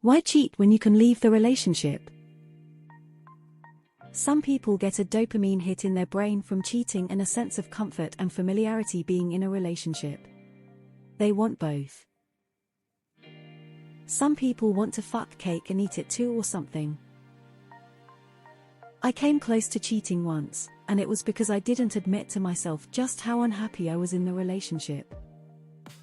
Why cheat when you can leave the relationship? Some people get a dopamine hit in their brain from cheating and a sense of comfort and familiarity being in a relationship. They want both. Some people want to fuck cake and eat it too or something. I came close to cheating once, and it was because I didn't admit to myself just how unhappy I was in the relationship.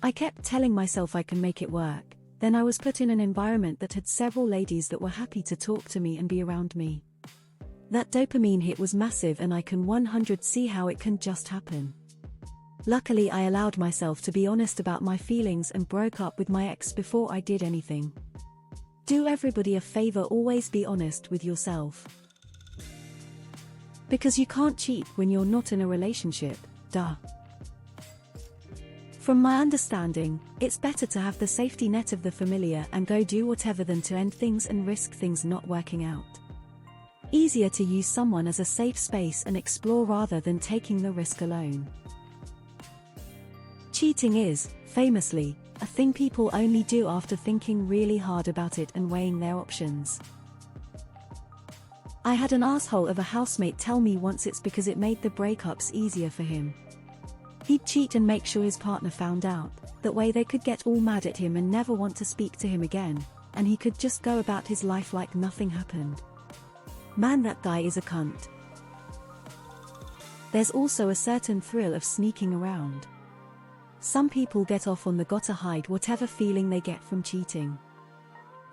I kept telling myself I can make it work, then I was put in an environment that had several ladies that were happy to talk to me and be around me. That dopamine hit was massive and I can 100% see how it can just happen. Luckily I allowed myself to be honest about my feelings and broke up with my ex before I did anything. Do everybody a favor, always be honest with yourself. Because you can't cheat when you're not in a relationship, duh. From my understanding, it's better to have the safety net of the familiar and go do whatever than to end things and risk things not working out. Easier to use someone as a safe space and explore rather than taking the risk alone. Cheating is, famously, a thing people only do after thinking really hard about it and weighing their options. I had an asshole of a housemate tell me once it's because it made the breakups easier for him. He'd cheat and make sure his partner found out, that way they could get all mad at him and never want to speak to him again, and he could just go about his life like nothing happened. Man, that guy is a cunt. There's also a certain thrill of sneaking around. Some people get off on the gotta hide whatever feeling they get from cheating.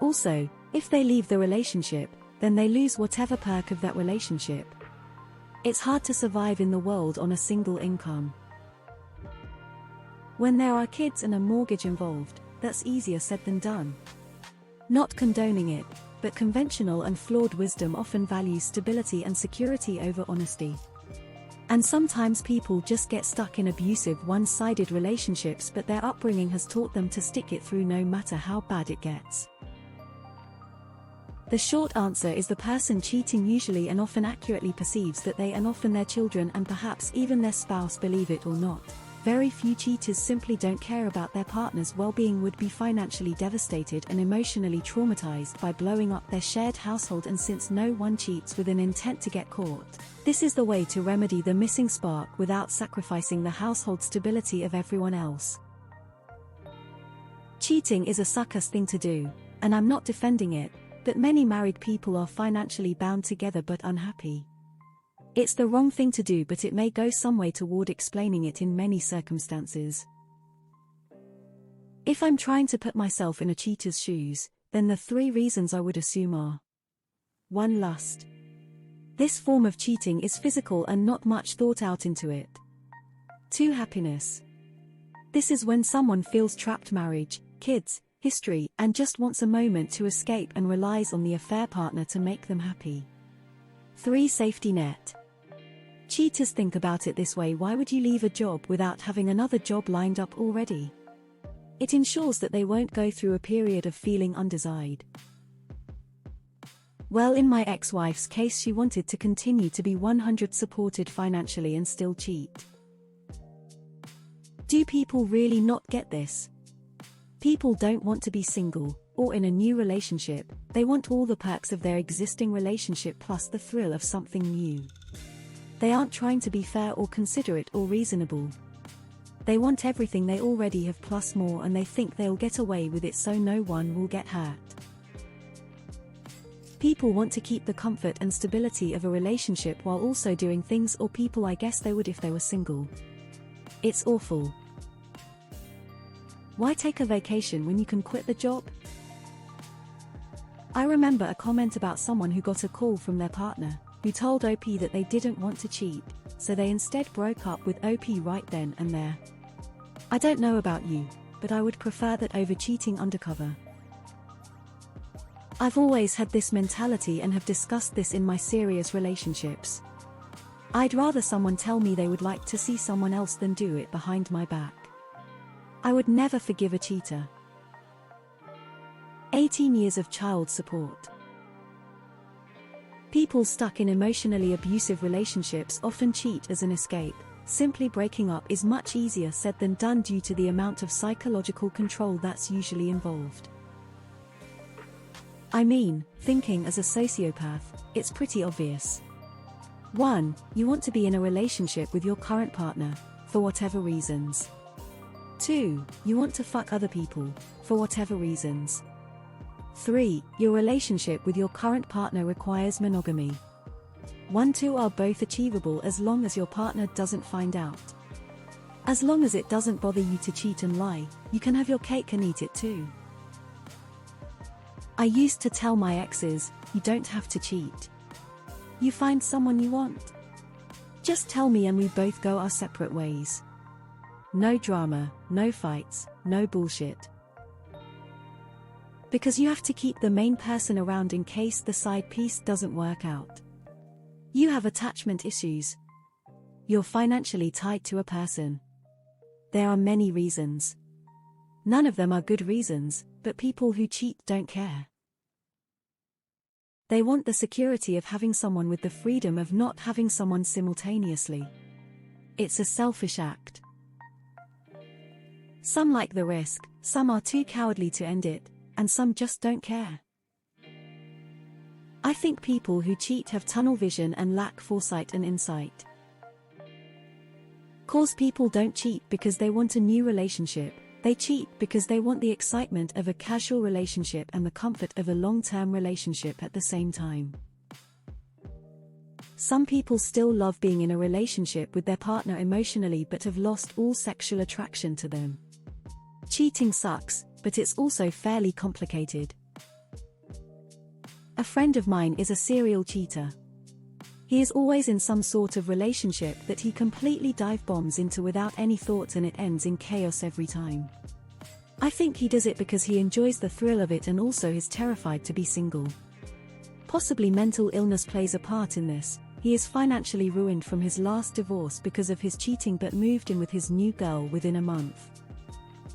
Also, if they leave the relationship, then they lose whatever perk of that relationship. It's hard to survive in the world on a single income. When there are kids and a mortgage involved, that's easier said than done. Not condoning it, but conventional and flawed wisdom often values stability and security over honesty. And sometimes people just get stuck in abusive one-sided relationships, but their upbringing has taught them to stick it through no matter how bad it gets. The short answer is the person cheating usually and often accurately perceives that they and often their children and perhaps even their spouse believe it or not. Very few cheaters simply don't care about their partner's well-being, would be financially devastated and emotionally traumatized by blowing up their shared household, and since no one cheats with an intent to get caught, this is the way to remedy the missing spark without sacrificing the household stability of everyone else. Cheating is a sucker's thing to do, and I'm not defending it, but many married people are financially bound together but unhappy. It's the wrong thing to do, but it may go some way toward explaining it in many circumstances. If I'm trying to put myself in a cheater's shoes, then the 3 reasons I would assume are: 1. Lust. This form of cheating is physical and not much thought out into it. 2. Happiness. This is when someone feels trapped, marriage, kids, history, and just wants a moment to escape and relies on the affair partner to make them happy. 3. Safety net. Cheaters think about it this way: why would you leave a job without having another job lined up already? It ensures that they won't go through a period of feeling undesired. Well, in my ex-wife's case, she wanted to continue to be 100% supported financially and still cheat. Do people really not get this? People don't want to be single, or in a new relationship. They want all the perks of their existing relationship plus the thrill of something new. They aren't trying to be fair or considerate or reasonable. They want everything they already have plus more, and they think they'll get away with it so no one will get hurt. People want to keep the comfort and stability of a relationship while also doing things, or people I guess they would if they were single. It's awful. Why take a vacation when you can quit the job? I remember a comment about someone who got a call from their partner, who told OP that they didn't want to cheat, so they instead broke up with OP right then and there. I don't know about you, but I would prefer that over cheating undercover. I've always had this mentality and have discussed this in my serious relationships. I'd rather someone tell me they would like to see someone else than do it behind my back. I would never forgive a cheater. 18 years of child support. People stuck in emotionally abusive relationships often cheat as an escape. Simply breaking up is much easier said than done due to the amount of psychological control that's usually involved. I mean, thinking as a sociopath, it's pretty obvious. 1. You want to be in a relationship with your current partner, for whatever reasons. 2. You want to fuck other people, for whatever reasons. 3. Your relationship with your current partner requires monogamy. 1-2 are both achievable as long as your partner doesn't find out. As long as it doesn't bother you to cheat and lie, you can have your cake and eat it too. I used to tell my exes, you don't have to cheat. You find someone you want. Just tell me and we both go our separate ways. No drama, no fights, no bullshit. Because you have to keep the main person around in case the side piece doesn't work out. You have attachment issues. You're financially tied to a person. There are many reasons. None of them are good reasons, but people who cheat don't care. They want the security of having someone with the freedom of not having someone simultaneously. It's a selfish act. Some like the risk, some are too cowardly to end it, and some just don't care. I think people who cheat have tunnel vision and lack foresight and insight. Cause people don't cheat because they want a new relationship, they cheat because they want the excitement of a casual relationship and the comfort of a long-term relationship at the same time. Some people still love being in a relationship with their partner emotionally but have lost all sexual attraction to them. Cheating sucks, but it's also fairly complicated. A friend of mine is a serial cheater. He is always in some sort of relationship that he completely dive bombs into without any thoughts, and it ends in chaos every time. I think he does it because he enjoys the thrill of it and also is terrified to be single. Possibly mental illness plays a part in this. He is financially ruined from his last divorce because of his cheating but moved in with his new girl within a month.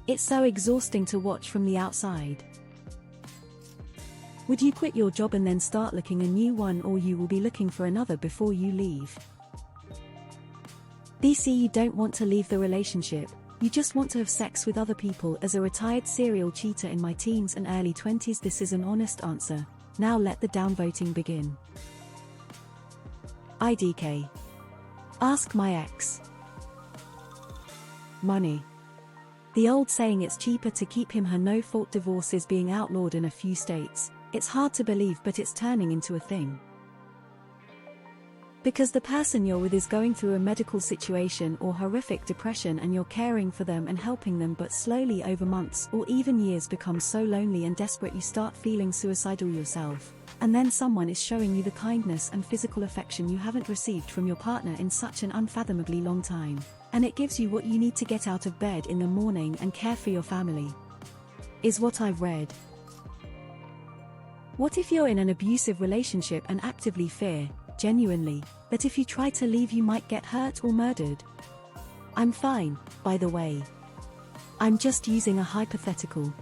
It's so exhausting to watch from the outside. Would you quit your job and then start looking a new one, or you will be looking for another before you leave? BC, you don't want to leave the relationship, you just want to have sex with other people. As a retired serial cheater in my teens and early 20s, this is an honest answer. Now let the downvoting begin. IDK. Ask my ex. Money. The old saying it's cheaper to keep him her no-fault divorce is being outlawed in a few states. It's hard to believe, but it's turning into a thing. Because the person you're with is going through a medical situation or horrific depression and you're caring for them and helping them, but slowly over months or even years become so lonely and desperate you start feeling suicidal yourself. And then someone is showing you the kindness and physical affection you haven't received from your partner in such an unfathomably long time. And it gives you what you need to get out of bed in the morning and care for your family. Is what I've read. What if you're in an abusive relationship and actively fear, genuinely, that if you try to leave you might get hurt or murdered? I'm fine, by the way. I'm just using a hypothetical.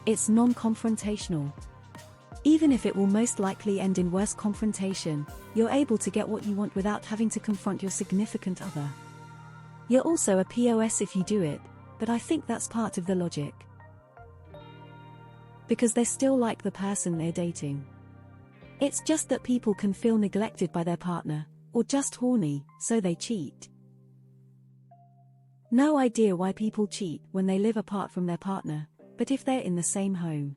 It's non-confrontational. Even if it will most likely end in worse confrontation, you're able to get what you want without having to confront your significant other. You're also a POS if you do it, but I think that's part of the logic. Because they still like the person they're dating. It's just that people can feel neglected by their partner, or just horny, so they cheat. No idea why people cheat when they live apart from their partner, but if they're in the same home.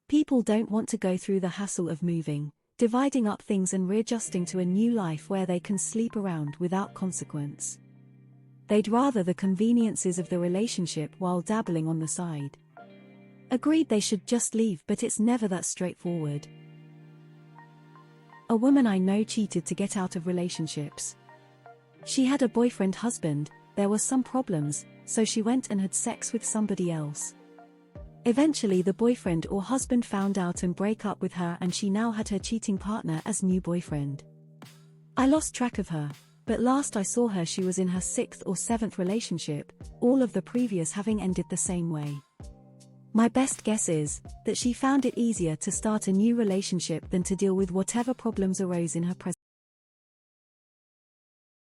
People don't want to go through the hassle of moving, dividing up things and readjusting to a new life where they can sleep around without consequence. They'd rather the conveniences of the relationship while dabbling on the side. Agreed, they should just leave, but it's never that straightforward. A woman I know cheated to get out of relationships. She had a boyfriend-husband, there were some problems, so she went and had sex with somebody else. Eventually the boyfriend or husband found out and broke up with her, and she now had her cheating partner as new boyfriend. I lost track of her, but last I saw her she was in her 6th or 7th relationship, all of the previous having ended the same way. My best guess is that she found it easier to start a new relationship than to deal with whatever problems arose in her present.